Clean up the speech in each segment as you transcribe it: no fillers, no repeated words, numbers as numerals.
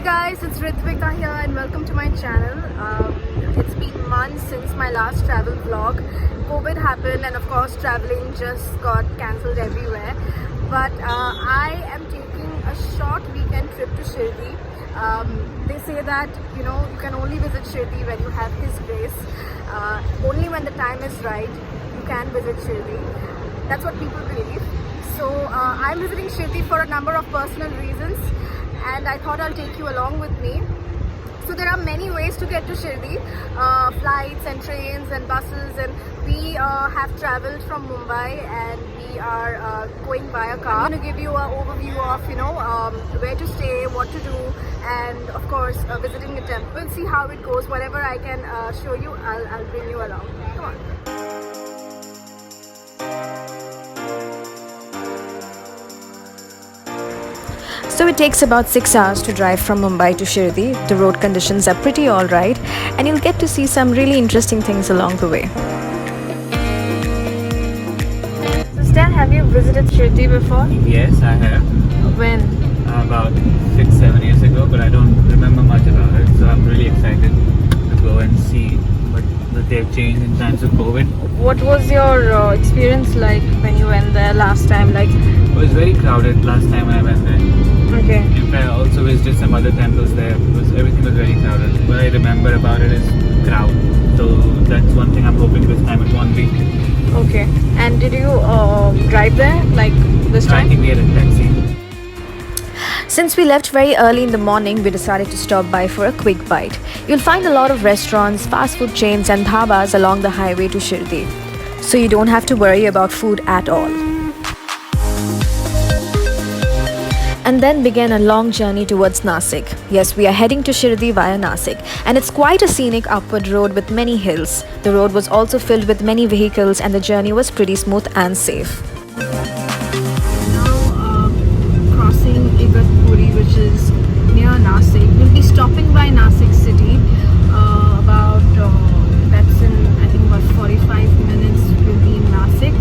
Guys, it's Ritwika here and welcome to my channel. It's been months since my last travel vlog. COVID happened and of course traveling just got cancelled everywhere. But I am taking a short weekend trip to Shirdi. They say that you can only visit Shirdi when you have His grace. Only when the time is right you can visit Shirdi. That's what people believe. So I'm visiting Shirdi for a number of personal reasons. And I thought I'll take you along with me. So there are many ways to get to Shirdi, flights and trains and buses, and we have travelled from Mumbai and we are going by a car. I'm going to give you an overview of where to stay, what to do, and of course visiting the temple. We'll see how it goes. Whatever I can show you, I'll bring you along. Come on. So it takes about 6 hours to drive from Mumbai to Shirdi. The road conditions are pretty alright and you'll get to see some really interesting things along the way. So Stan, have you visited Shirdi before? Yes, I have. When? About 6-7 years ago, but I don't remember much about it. So I'm really excited to go and see what they've changed in times of COVID. What was your experience like when you went there last time? It was very crowded last time when I went there. Okay. In fact, I also visited some other temples there. Everything was very crowded. What I remember about it is crowd. So that's one thing I'm hoping this time it won't be. Okay. And did you drive there like this time? I think we had a taxi. Since we left very early in the morning, we decided to stop by for a quick bite. You'll find a lot of restaurants, fast food chains and dhabas along the highway to Shirdi. So you don't have to worry about food at all. And then began a long journey towards Nasik. Yes, we are heading to Shirdi via Nasik, and it's quite a scenic upward road with many hills. The road was also filled with many vehicles and the journey was pretty smooth and safe. Now crossing Igatpuri, which is near Nasik. We'll be stopping by Nasik city. That's in I think about 45 minutes. We'll be in Nasik,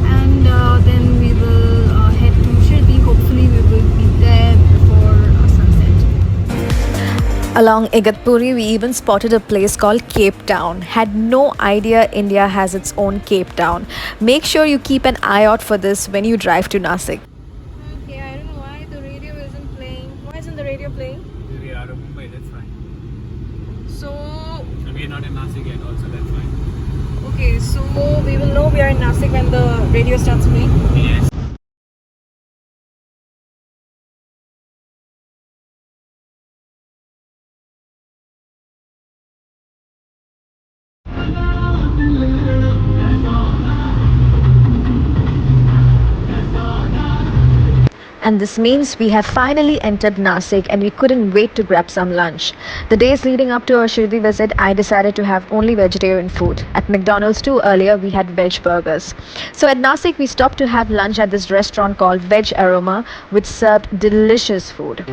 and then we will head to Shirdi. Hopefully we will be there before sunset. Along Igatpuri, we even spotted a place called Cape Town. Had no idea India has its own Cape Town. Make sure you keep an eye out for this when you drive to Nasik. Okay, I don't know why the radio isn't playing. Why isn't the radio playing? We are out of Mumbai, that's fine. So, And we are not in Nasik yet, also that's fine. okay, so we will know we are in Nasik when the radio starts playing. Yes. And this means we have finally entered Nasik and we couldn't wait to grab some lunch. The days leading up to our Shirdi visit, I decided to have only vegetarian food. At McDonald's too earlier, we had veg burgers. So at Nasik, we stopped to have lunch at this restaurant called Veg Aroma, which served delicious food.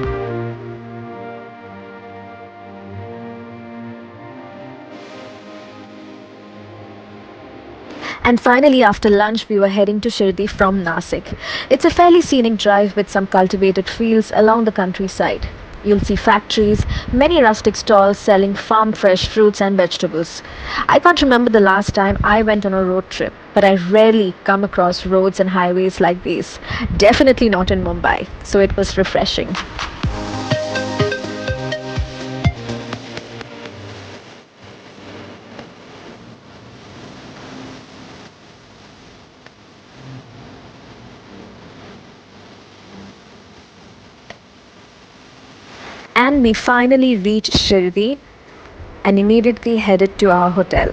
And finally, after lunch, we were heading to Shirdi from Nasik. It's a fairly scenic drive with some cultivated fields along the countryside. You'll see factories, many rustic stalls selling farm fresh fruits and vegetables. I can't remember the last time I went on a road trip, but I rarely come across roads and highways like these. Definitely not in Mumbai, so it was refreshing. And we finally reached Shirdi and immediately headed to our hotel.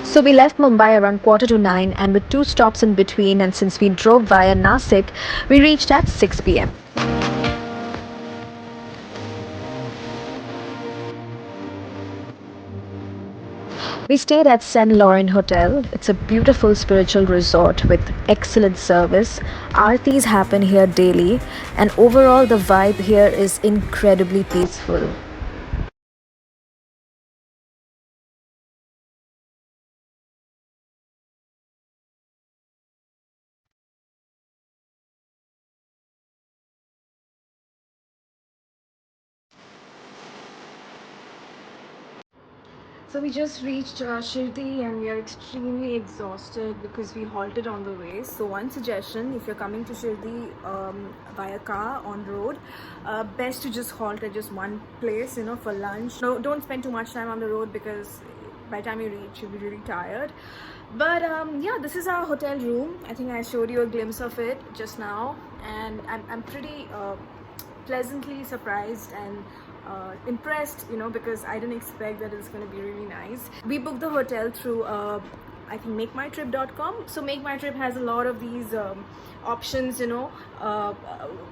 So we left Mumbai around 8:45 and with 2 stops in between, and since we drove via Nasik, we reached at 6 p.m. We stayed at St. Laurent Hotel. It's a beautiful spiritual resort with excellent service. Aartis happen here daily, and overall the vibe here is incredibly peaceful. So we just reached Shirdi and we are extremely exhausted because we halted on the way. So one suggestion, if you're coming to Shirdi via car on road, best to just halt at just one place, for lunch. No, don't spend too much time on the road because by the time you reach, you'll be really tired. But yeah, this is our hotel room. I think I showed you a glimpse of it just now, and I'm pretty pleasantly surprised and impressed, because I didn't expect that it's going to be really nice. We booked the hotel through I think makemytrip.com. So MakeMyTrip has a lot of these options,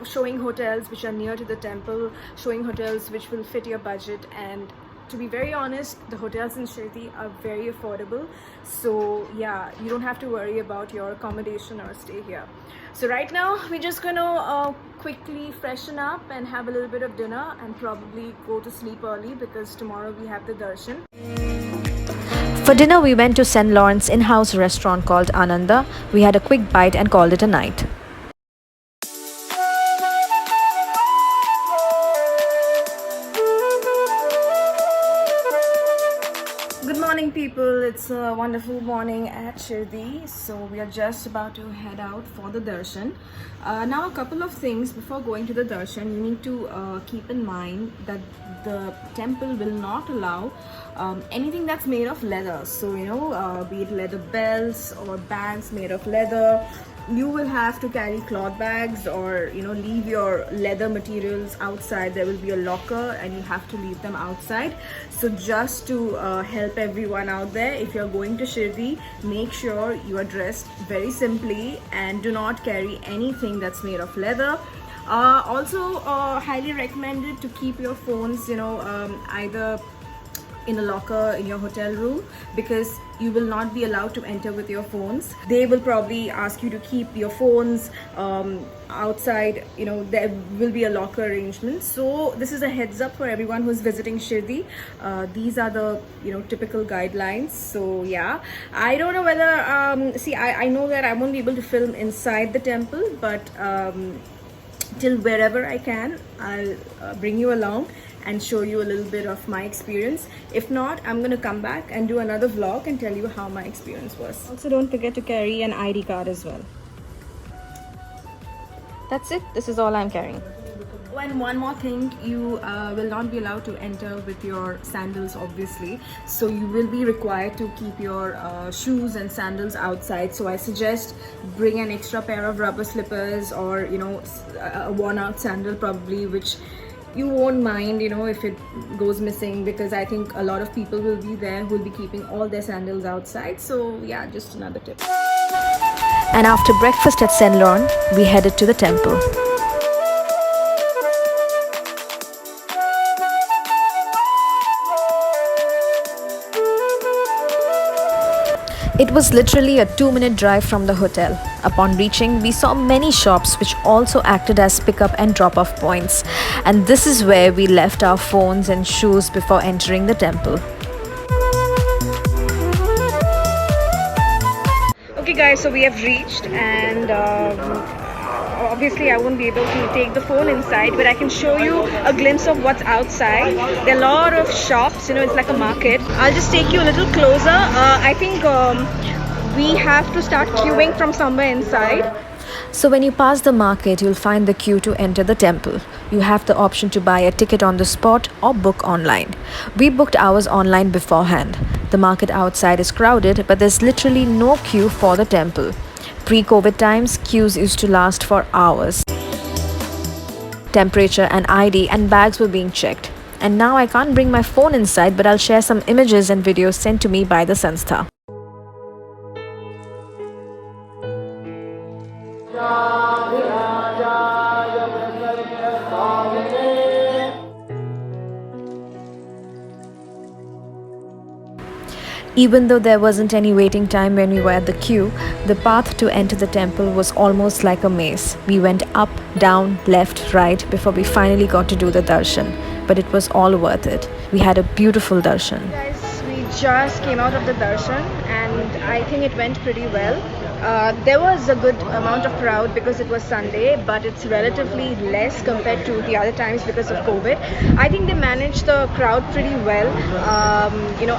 showing hotels which are near to the temple, showing hotels which will fit your budget. And to be very honest, the hotels in Shirdi are very affordable. So yeah, you don't have to worry about your accommodation or stay here. So right now we're just gonna quickly freshen up and have a little bit of dinner and probably go to sleep early because tomorrow we have the darshan. For dinner, we went to St. Lawrence in-house restaurant called Ananda. We had a quick bite and called it a night. Good morning, people. It's a wonderful morning at Shirdi. So we are just about to head out for the darshan. Now, a couple of things before going to the darshan. You need to keep in mind that the temple will not allow anything that's made of leather. So be it leather belts or bags made of leather. You will have to carry cloth bags or leave your leather materials outside. There will be a locker and you have to leave them outside. So just to help everyone out there, if you're going to Shirdi, make sure you are dressed very simply and do not carry anything that's made of leather. Also highly recommended to keep your phones either in a locker in your hotel room, because you will not be allowed to enter with your phones. They will probably ask you to keep your phones outside. There will be a locker arrangement. So this is a heads up for everyone who's visiting Shirdi. These are the typical guidelines. So yeah, I don't know whether I know that I won't be able to film inside the temple, but till wherever I can, I'll bring you along and show you a little bit of my experience. If not, I'm gonna come back and do another vlog and tell you how my experience was. Also, don't forget to carry an ID card as well. That's it. This is all I'm carrying. And one more thing, you will not be allowed to enter with your sandals, obviously. So you will be required to keep your shoes and sandals outside. So I suggest bring an extra pair of rubber slippers or a worn out sandal probably, which you won't mind if it goes missing, because I think a lot of people will be there who will be keeping all their sandals outside. So yeah, just another tip. And after breakfast at St. Lawrence, we headed to the temple. It was literally a 2-minute drive from the hotel. Upon reaching, we saw many shops which also acted as pick-up and drop-off points. And this is where we left our phones and shoes before entering the temple. Okay guys, so we have reached, and obviously I won't be able to take the phone inside, but I can show you a glimpse of what's outside. There are a lot of shops, it's like a market. I'll just take you a little closer. I think we have to start queuing from somewhere inside. So when you pass the market, you'll find the queue to enter the temple. You have the option to buy a ticket on the spot or book online. We booked ours online beforehand. The market outside is crowded, but there's literally no queue for the temple. Pre-COVID times, queues used to last for hours. Temperature and ID and bags were being checked. And now I can't bring my phone inside, but I'll share some images and videos sent to me by the Sanstha. Even though there wasn't any waiting time when we were at the queue, the path to enter the temple was almost like a maze. We went up, down, left, right before we finally got to do the darshan. But it was all worth it. We had a beautiful darshan. Guys, we just came out of the darshan and I think it went pretty well. There was a good amount of crowd because it was Sunday, but it's relatively less compared to the other times because of COVID. I think they managed the crowd pretty well.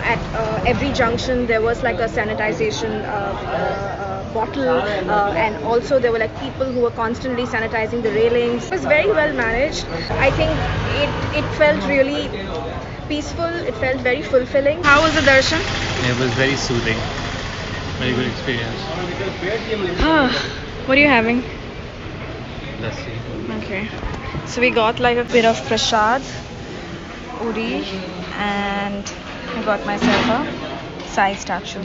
At every junction there was like a sanitization bottle, and also there were like people who were constantly sanitizing the railings. It was very well managed. I think it felt really peaceful. It felt very fulfilling. How was the darshan? It was very soothing. Very good experience. What are you having? Let's see. Okay, so we got like a bit of prasad, uri, and I got myself a Sai statue.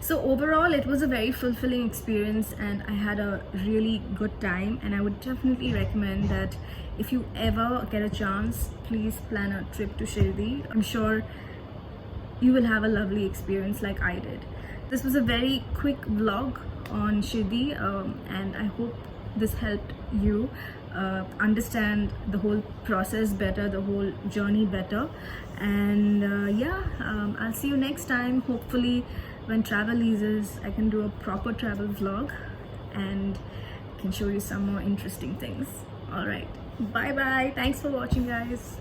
So overall it was a very fulfilling experience and I had a really good time, and I would definitely recommend that if you ever get a chance, please plan a trip to Shirdi. I'm sure you will have a lovely experience like I did. This was a very quick vlog on Shirdi, and I hope this helped you understand the whole process better, the whole journey better. And I'll see you next time. Hopefully when travel eases, I can do a proper travel vlog and can show you some more interesting things. All right, bye bye. Thanks for watching, guys.